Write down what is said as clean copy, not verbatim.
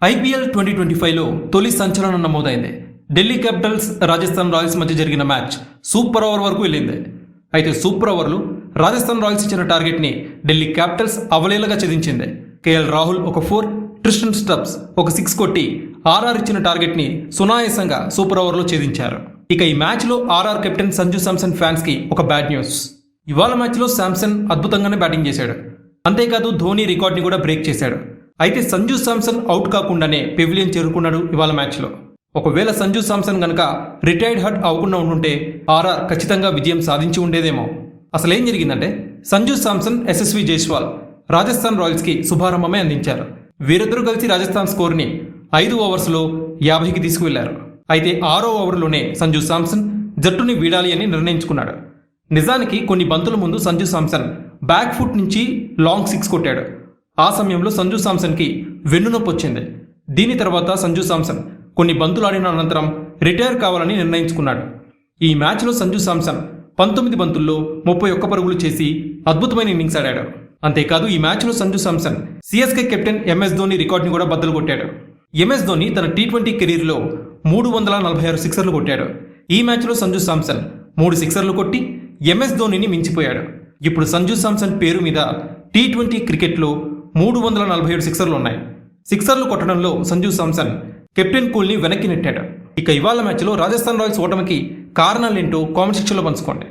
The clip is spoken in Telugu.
ఐపీఎల్ 2025లో తొలి సంచలనం నమోదైంది. ఢిల్లీ క్యాపిటల్స్ రాజస్థాన్ రాయల్స్ మధ్య జరిగిన మ్యాచ్ సూపర్ ఓవర్ వరకు వెళ్ళింది. అయితే సూపర్ ఓవర్లు రాజస్థాన్ రాయల్స్ ఇచ్చిన టార్గెట్ని ఢిల్లీ క్యాపిటల్స్ అవలేలగా ఛేదించింది. కేఎల్ రాహుల్ ఒక 4, ట్రిస్టన్ స్టబ్స్ ఒక 6 కొట్టి ఆర్ఆర్ ఇచ్చిన టార్గెట్ని సునాయాసంగా సూపర్ ఓవర్లో ఛేదించారు. ఇక ఈ మ్యాచ్లో ఆర్ఆర్ కెప్టెన్ సంజు శాంసన్ ఫ్యాన్స్కి ఒక బ్యాడ్ న్యూస్. ఇవాళ మ్యాచ్లో శాంసన్ అద్భుతంగానే బ్యాటింగ్ చేశాడు. అంతేకాదు ధోని రికార్డ్ని కూడా బ్రేక్ చేశాడు. అయితే సంజు శాంసన్ అవుట్ కాకుండానే పెవిలియన్ చేరుకున్నాడు ఇవాళ మ్యాచ్లో. ఒకవేళ సంజు శాంసన్ గనక రిటైర్డ్ హట్ అవ్వకుండా ఉంటుంటే ఆర్ఆర్ ఖచ్చితంగా విజయం సాధించి ఉండేదేమో. అసలేం జరిగిందంటే సంజు శాంసన్, యశస్వి జైస్వాల్ రాజస్థాన్ రాయల్స్కి శుభారంభమే అందించారు. వీరిద్దరూ కలిసి రాజస్థాన్ స్కోర్ని 5 ఓవర్స్లో 50కి తీసుకువెళ్లారు. అయితే 6వ ఓవర్లోనే సంజు శాంసన్ జట్టుని వీడాలి అని నిర్ణయించుకున్నాడు. నిజానికి కొన్ని బంతుల ముందు సంజు శాంసన్ బ్యాక్ ఫుట్ నుంచి లాంగ్ 6 కొట్టాడు. ఆ సమయంలో సంజు శాంసన్కి వెన్నునొప్పి వచ్చింది. దీని తర్వాత సంజు శాంసన్ కొన్ని బంతులు ఆడిన అనంతరం రిటైర్ కావాలని నిర్ణయించుకున్నాడు. ఈ మ్యాచ్లో సంజు శాంసన్ 19 బంతుల్లో 31 పరుగులు చేసి అద్భుతమైన ఇన్నింగ్స్ ఆడాడు. అంతేకాదు ఈ మ్యాచ్లో Sanju Samson CSK captain MS Dhoni రికార్డుని కూడా బద్దలు కొట్టాడు. ఎంఎస్ ధోని తన టీ20 కెరీర్లో 346 సిక్సర్లు కొట్టాడు. ఈ మ్యాచ్లో సంజు శాంసన్ 3 సిక్సర్లు కొట్టి ఎంఎస్ ధోనిని మించిపోయాడు. ఇప్పుడు సంజు శాంసన్ పేరు మీద టీ20 క్రికెట్లో 347 సిక్సర్లు ఉన్నాయి. సిక్సర్లు కొట్టడంలో సంజు శాంసన్ కెప్టెన్ కూల్ని వెనక్కి నెట్టాడు. ఇక ఇవాళ మ్యాచ్లో రాజస్థాన్ రాయల్స్ ఓటమికి కారణాలేంటో కామెంట్ సెక్షన్లో పంచుకోండి.